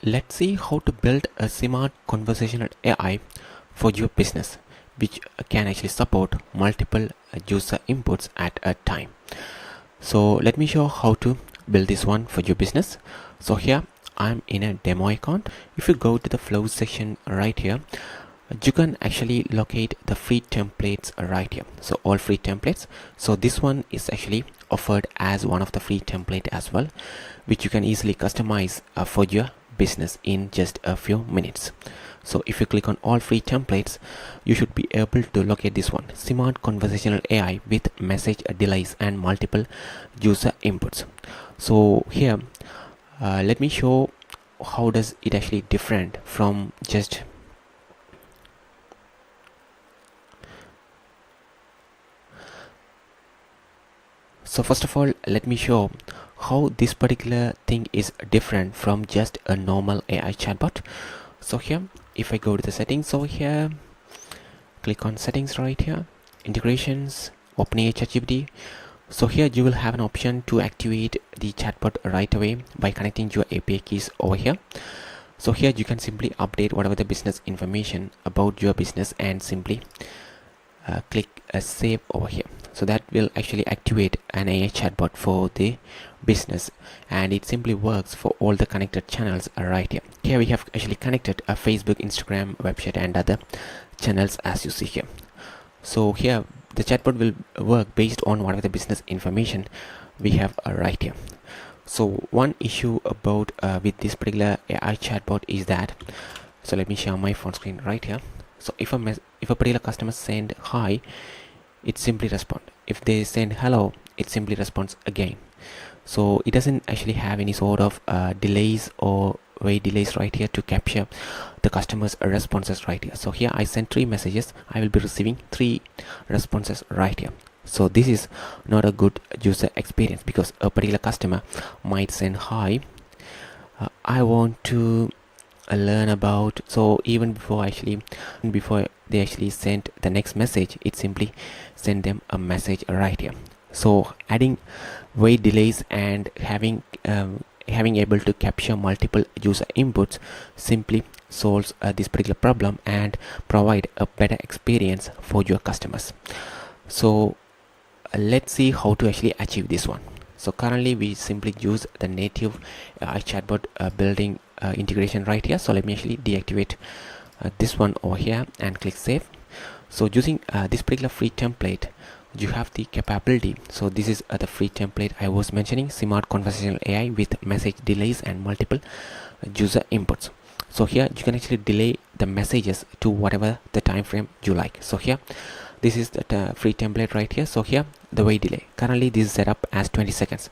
Let's see how to build a smart conversational AI for your business, which can actually support multiple user inputs at a time. So let me show how to build this one for your business. So here I'm in a demo account. If you go to the flow section right here, you can actually locate the free templates right here. So all free templates. So this one is actually offered as one of the free template as well, which you can easily customize for your business in just a few minutes. So if you click on all free templates, you should be able to locate this one, Smart Conversational AI with message delays and multiple user inputs. So here let me show how does it actually different from just So first of all, let me show how this particular thing is different from just a normal AI chatbot. So here, if I go to the settings over here, click on settings right here, integrations, OpenAI ChatGPT. So here you will have an option to activate the chatbot right away by connecting your API keys over here. So here you can simply update whatever the business information about your business and simply click save over here. So that will actually activate an AI chatbot for the business, and it simply works for all the connected channels right here. Here we have actually connected a Facebook, Instagram, website and other channels as you see here. So here the chatbot will work based on whatever the business information we have right here. So one issue about with this particular AI chatbot is that, so let me share my phone screen right here. So if a particular customer send hi, it simply respond. If they send hello, it simply responds again. So it doesn't actually have any sort of delays or wait delays right here to capture the customer's responses right here. So here I sent 3 messages, I will be receiving 3 responses right here. So this is not a good user experience, because a particular customer might send hi, I want to learn about, so even before they actually sent the next message, it simply send them a message right here. So adding wait delays and having able to capture multiple user inputs simply solves this particular problem and provide a better experience for your customers. So let's see how to actually achieve this one. So currently we simply use the native chatbot building integration right here. So let me actually deactivate this one over here and click save. So using this particular free template, you have the capability. So this is the free template I was mentioning, Smart Conversational AI with message delays and multiple user inputs. So here you can actually delay the messages to whatever the time frame you like. So here this is the free template right here. So here the wait delay, currently this is set up as 20 seconds.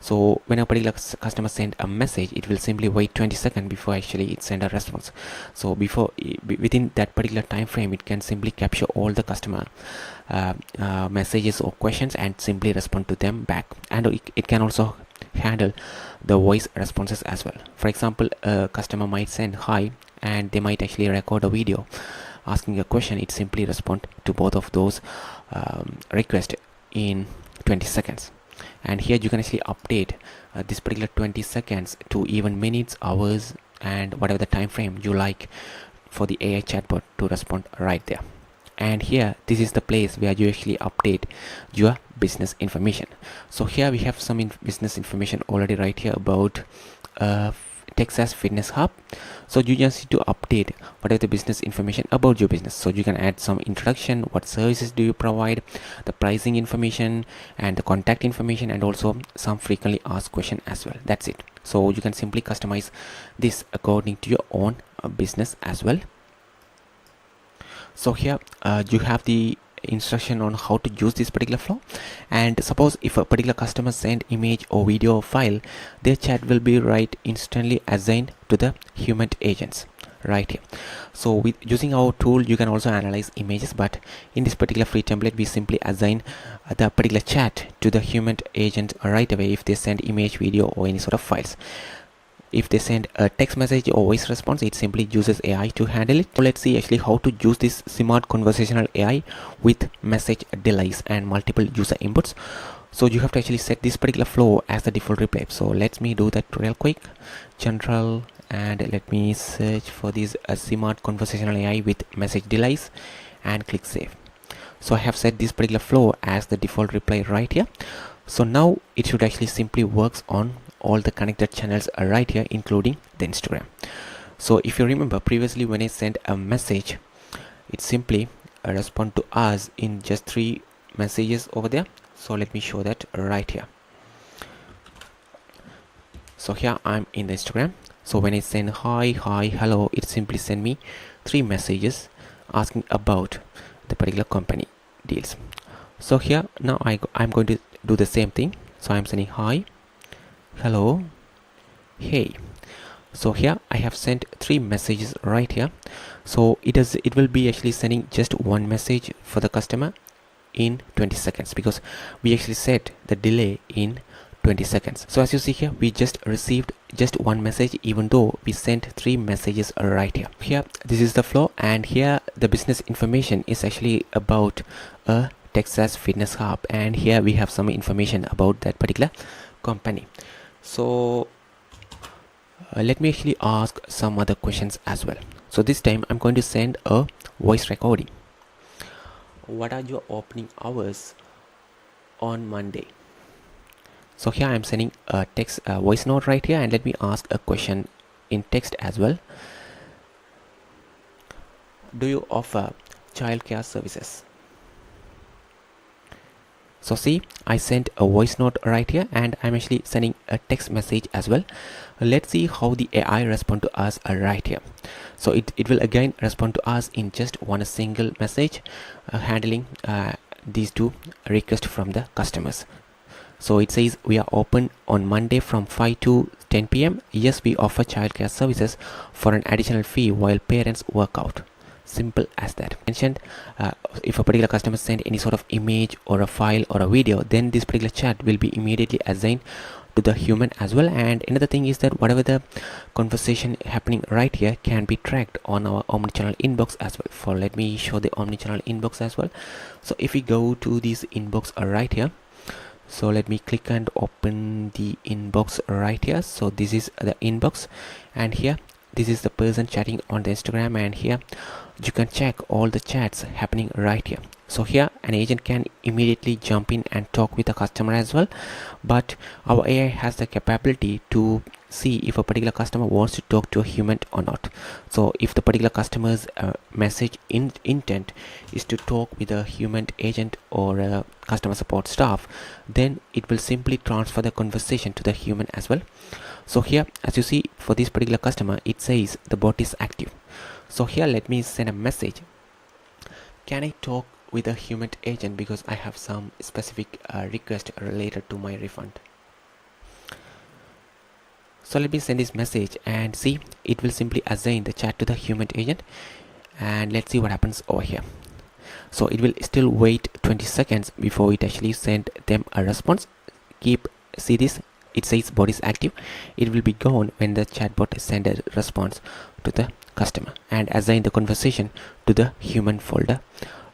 So when a particular customer send a message, it will simply wait 20 seconds before actually it send a response. So within that particular time frame, it can simply capture all the customer messages or questions and simply respond to them back. And it can also handle the voice responses as well. For example, a customer might send hi and they might actually record a video asking a question. It simply respond to both of those requests in 20 seconds. And here you can actually update this particular 20 seconds to even minutes, hours, and whatever the time frame you like for the AI chatbot to respond right there. And here this is the place where you actually update your business information. So here we have some business information already right here about Texas Fitness Hub. So you just need to update whatever the business information about your business. So you can add some introduction, what services do you provide, the pricing information and the contact information, and also some frequently asked question as well. That's it. So you can simply customize this according to your own business as well. So here you have the instruction on how to use this particular flow. And suppose if a particular customer send image or video file, their chat will be instantly assigned to the human agents right here. So with using our tool, you can also analyze images, but in this particular free template, we simply assign the particular chat to the human agent right away if they send image, video or any sort of files. If they send a text message or voice response, it simply uses AI to handle it. So let's see actually how to use this Smart Conversational AI with message delays and multiple user inputs. So you have to actually set this particular flow as the default replay. So let me do that real quick. General and let me search for this Smart Conversational AI with message delays and click save. So I have set this particular flow as the default reply right here. So now it should actually simply works on all the connected channels right here, including the Instagram. So if you remember previously when I sent a message, it simply respond to us in just 3 messages over there. So let me show that right here. So here I'm in the Instagram. So when I send hi, hello, it simply send me 3 messages asking about the particular company deals. So here now I'm going to do the same thing. So I'm sending hi, hello, hey. So here I have sent 3 messages right here. So it will be actually sending just one message for the customer in 20 seconds because we actually set the delay in 20 seconds. So as you see here, we just received just one message even though we sent 3 messages right here. Here this is the flow, and here the business information is actually about a Texas fitness hub, and here we have some information about that particular company. So let me actually ask some other questions as well. So this time I'm going to send a voice recording. What are your opening hours on Monday? So here I'm sending a text voice note right here, and let me ask a question in text as well. Do you offer childcare services? So see, I sent a voice note right here, and I'm actually sending a text message as well. Let's see how the AI respond to us right here. So it will again respond to us in just one single message, handling these 2 requests from the customers. So it says we are open on Monday from 5 to 10 p.m. Yes, we offer childcare services for an additional fee while parents work out. Simple as that. Mentioned if a particular customer send any sort of image or a file or a video, then this particular chat will be immediately assigned to the human as well. And another thing is that whatever the conversation happening right here can be tracked on our omnichannel inbox as well. For let me show the omnichannel inbox as well. So if we go to this inbox right here, so let me click and open the inbox right here. So this is the inbox, and here this is the person chatting on the Instagram, and here you can check all the chats happening right here. So here an agent can immediately jump in and talk with the customer as well, but our AI has the capability to see if a particular customer wants to talk to a human or not. So if the particular customer's message intent is to talk with a human agent or a customer support staff, then it will simply transfer the conversation to the human as well. So here as you see, for this particular customer, it says the bot is active. So here let me send a message. Can I talk with a human agent because I have some specific request related to my refund? So let me send this message, and see, it will simply assign the chat to the human agent, and let's see what happens over here. So it will still wait 20 seconds before it actually send them a response. See this, it says bot is active. It will be gone when the chatbot send a response to the customer and assign the conversation to the human folder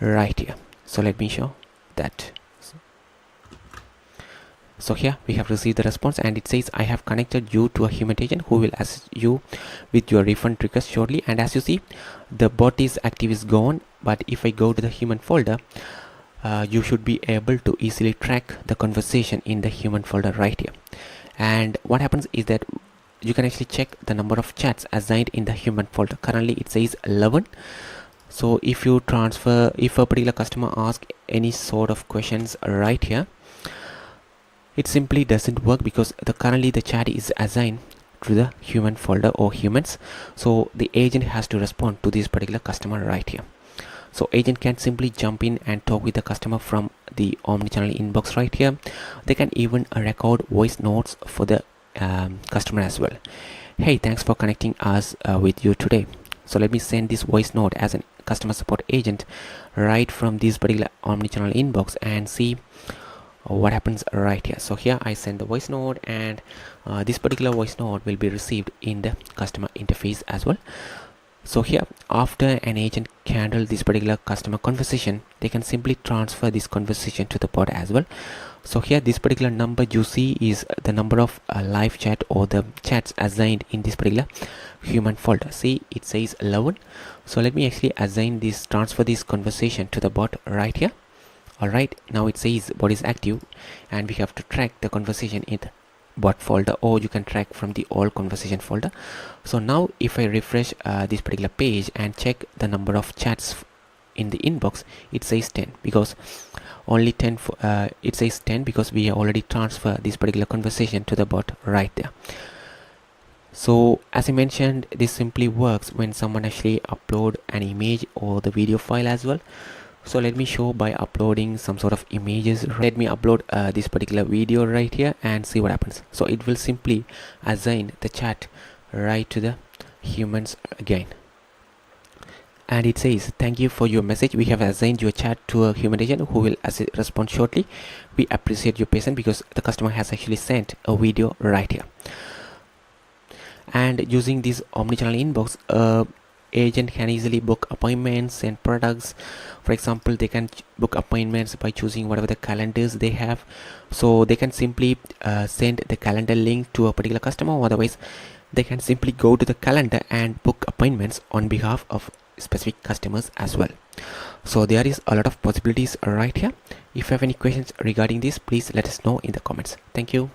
right here. So let me show that. So here we have received the response, and it says I have connected you to a human agent who will assist you with your refund request shortly. And as you see, the bot is active is gone, but if I go to the human folder, you should be able to easily track the conversation in the human folder right here. And what happens is that you can actually check the number of chats assigned in the human folder. Currently it says 11. So if you transfer, if a particular customer asks any sort of questions right here, it simply doesn't work because currently the chat is assigned to the human folder or humans. So the agent has to respond to this particular customer right here. So agent can simply jump in and talk with the customer from the omnichannel inbox right here. They can even record voice notes for the customer as well. Hey, thanks for connecting us with you today. So let me send this voice note as a customer support agent right from this particular omnichannel inbox and see what happens right here. So here I send the voice note, and this particular voice note will be received in the customer interface as well. So here, after an agent handle this particular customer conversation, they can simply transfer this conversation to the bot as well. So here this particular number you see is the number of live chat or the chats assigned in this particular human folder. See, it says 11. So let me actually assign this, transfer this conversation to the bot right here. Alright, now it says bot is active and we have to track the conversation in the bot folder, or you can track from the all conversation folder. So now if I refresh this particular page and check the number of chats in the inbox, it says 10 because only 10 it says 10 because we already transfer this particular conversation to the bot right there. So as I mentioned, this simply works when someone actually upload an image or the video file as well. So let me show by uploading some sort of images. Let me upload this particular video right here and see what happens. So it will simply assign the chat right to the humans again. And it says, thank you for your message. We have assigned your chat to a human agent who will respond shortly. We appreciate your patience because the customer has actually sent a video right here. And using this omnichannel inbox, agent can easily book appointments and products. For example, they can book appointments by choosing whatever the calendars they have. So they can simply send the calendar link to a particular customer, or otherwise they can simply go to the calendar and book appointments on behalf of specific customers as well. So there is a lot of possibilities right here. If you have any questions regarding this, please let us know in the comments. Thank you.